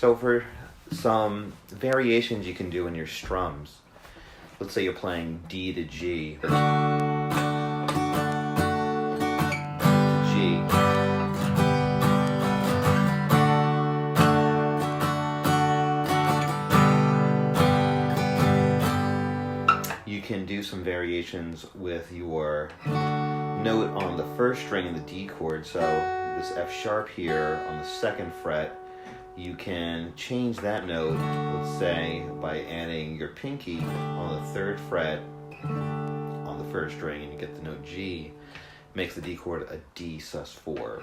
So for some variations you can do in your strums, let's say you're playing D to G, to G. You can do some variations with your note on the first string in the D chord. So this F sharp here on the 2nd fret, you can change that note, let's say, by adding your pinky on the 3rd fret on the 1st string, and you get the note G. Makes the D chord a D sus4.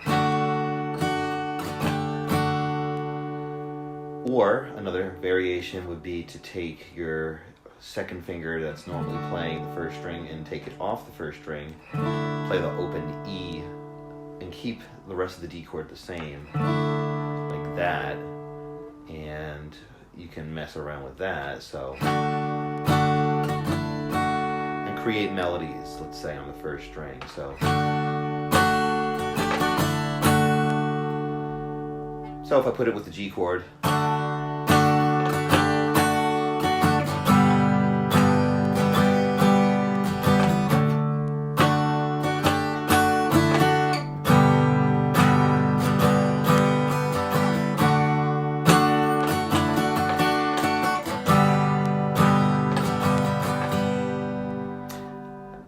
Or another variation would be to take your 2nd finger that's normally playing the 1st string and take it off the 1st string, play the open E, and keep the rest of the D chord the same, like that, and you can mess around with that, so, and create melodies, let's say, on the 1st string, so if I put it with the G chord,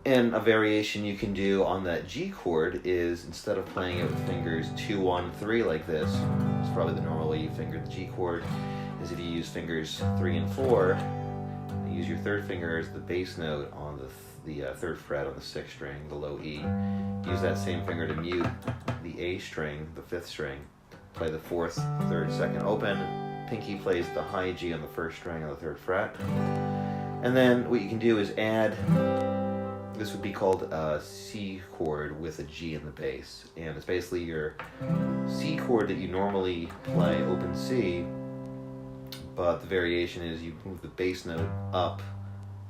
and a variation you can do on that G chord is, instead of playing it with fingers 2, 1, 3 like this, it's probably the normal way you finger the G chord, is if you use fingers 3 and 4, you use your 3rd finger as the bass note on the 3rd fret on the 6th string, the low E. Use that same finger to mute the A string, the 5th string. Play the 4th, 3rd, 2nd open. Pinky plays the high G on the 1st string on the 3rd fret. And then what you can do is add, this would be called a C chord with a G in the bass. And it's basically your C chord that you normally play, open C, but the variation is you move the bass note up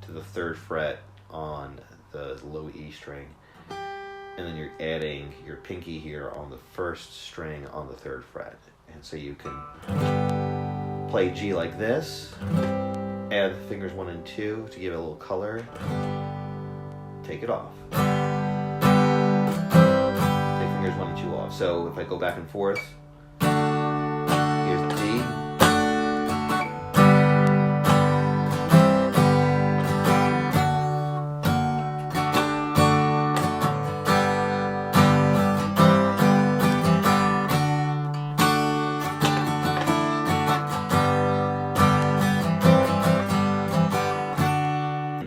to the 3rd fret on the low E string, and then you're adding your pinky here on the 1st string on the 3rd fret. And so you can play G like this, add fingers 1 and 2 to give it a little color, take it off. Take fingers 1 and 2 off. So if I go back and forth, here's the D.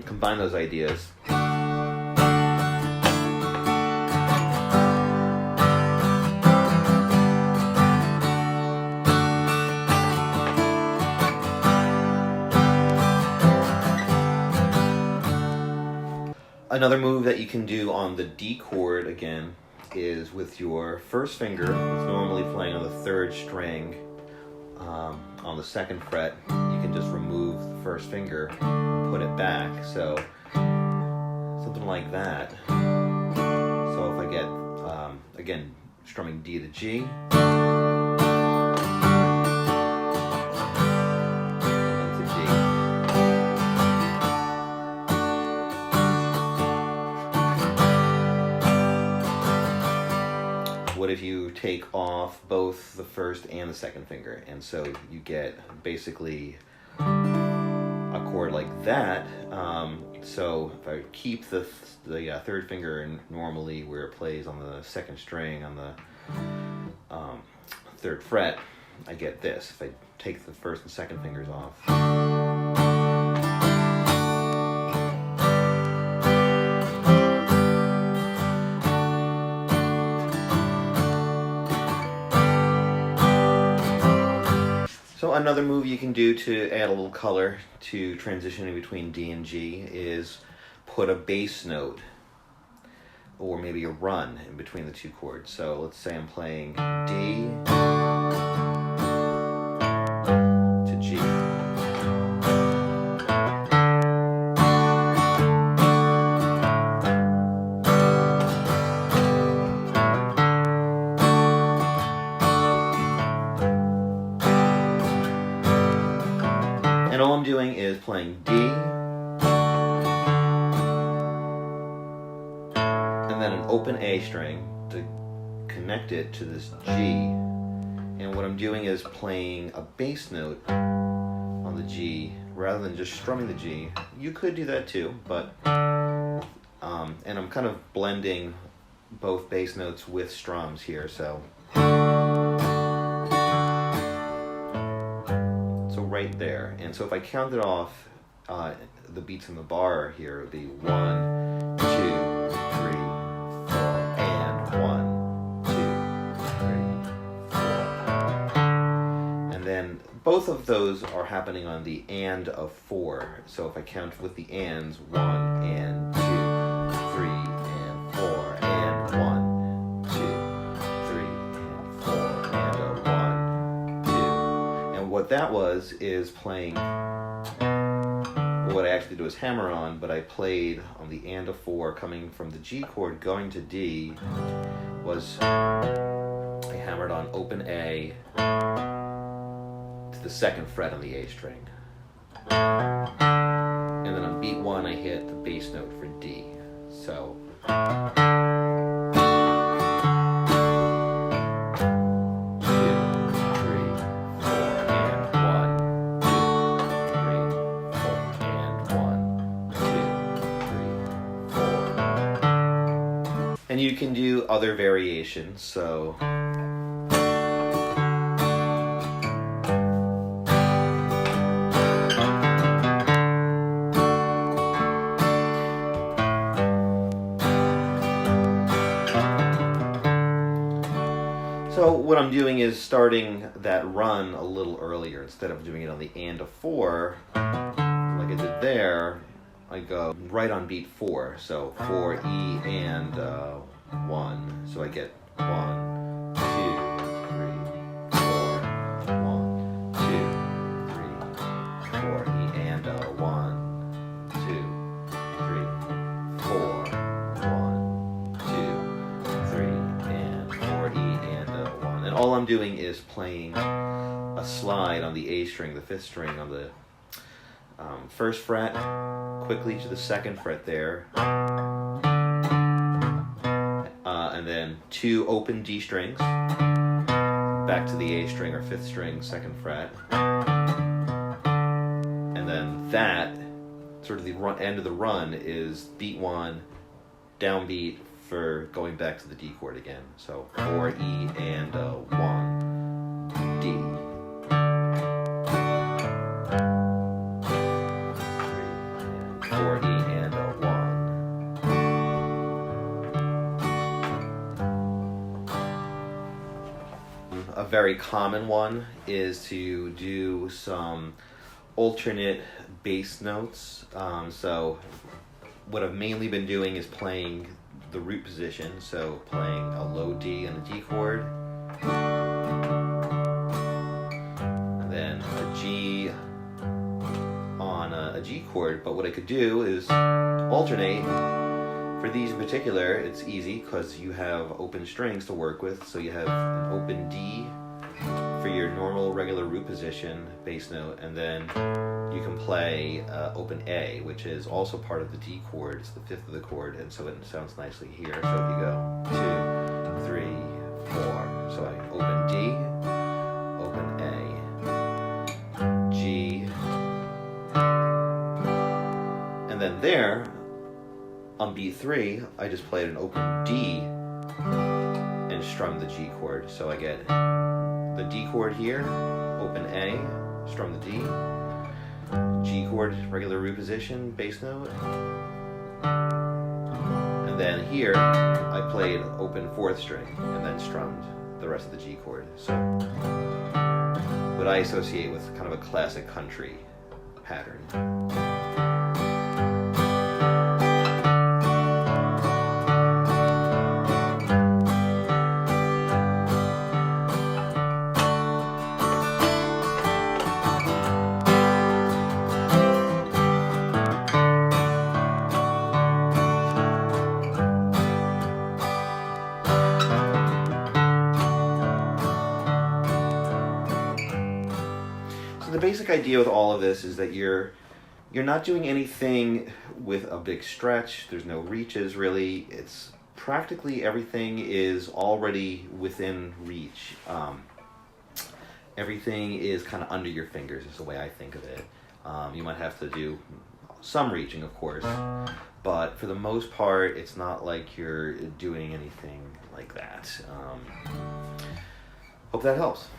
Combine those ideas. Another move that you can do on the D chord, again, is with your 1st finger, that's normally playing on the 3rd string, on the 2nd fret, you can just remove the 1st finger, put it back, so something like that. So if I get, again, strumming D to G, what if you take off both the 1st and the 2nd finger, and so you get basically a chord like that. So if I keep the 3rd finger normally where it plays on the 2nd string on the 3rd fret, I get this. If I take the 1st and 2nd fingers off, so another move you can do to add a little color to transitioning between D and G is put a bass note or maybe a run in between the 2 chords. So let's say I'm playing D to G. I'm doing is playing D, and then an open A string to connect it to this G. And what I'm doing is playing a bass note on the G rather than just strumming the G. You could do that too, but and I'm kind of blending both bass notes with strums here, so right there. And so if I counted off the beats in the bar here, it would be 1, 2, 3, 4, and 1, 2, 3, 4. And then both of those are happening on the and of 4. So if I count with the ands, 1 and 2, 3 and 4, and 1, 2, 3 and 4, and a 1, 2. And what that was is playing, what I actually did was hammer on, but I played on the and of 4 coming from the G chord going to D, was I hammered on open A to the 2nd fret on the A string. And then on beat 1 I hit the bass note for D. So and you can do other variations, so what I'm doing is starting that run a little earlier. Instead of doing it on the and of 4, like I did there, I go right on beat 4. So 4, E, and 1. So I get 1, 2, 3, 4, 1, 2, 3, 4, E, and 1, 2, 3, 4, 1, 2, 3, and 4, E, and 1. And all I'm doing is playing a slide on the A string, the 5th string on the 1st fret, quickly to the 2nd fret there, and then 2 open D strings, back to the A string or 5th string, 2nd fret, and then that, sort of the end of the run, is beat 1, downbeat for going back to the D chord again. So 4, E, and 1, D. 4, E, and 1. A very common one is to do some alternate bass notes. So what I've mainly been doing is playing the root position, so playing a low D on the D chord, and then a G on a G chord. But what I could do is alternate. For these in particular, it's easy because you have open strings to work with, so you have an open D for your normal regular root position bass note, and then you can play open A, which is also part of the D chord. It's the 5th of the chord, and so it sounds nicely here. So if you go 2, 3, 4, so I open D, open A, G, and then there on beat 3 I just played an open D and strummed the G chord. So I get the D chord here, open A, strum the D, G chord, regular root position, bass note, and then here I played open 4th string and then strummed the rest of the G chord. So what I associate with kind of a classic country pattern. So the basic idea with all of this is that you're not doing anything with a big stretch. There's no reaches really. It's practically everything is already within reach. Everything is kind of under your fingers is the way I think of it. You might have to do some reaching, of course, but for the most part, it's not like you're doing anything like that. Hope that helps.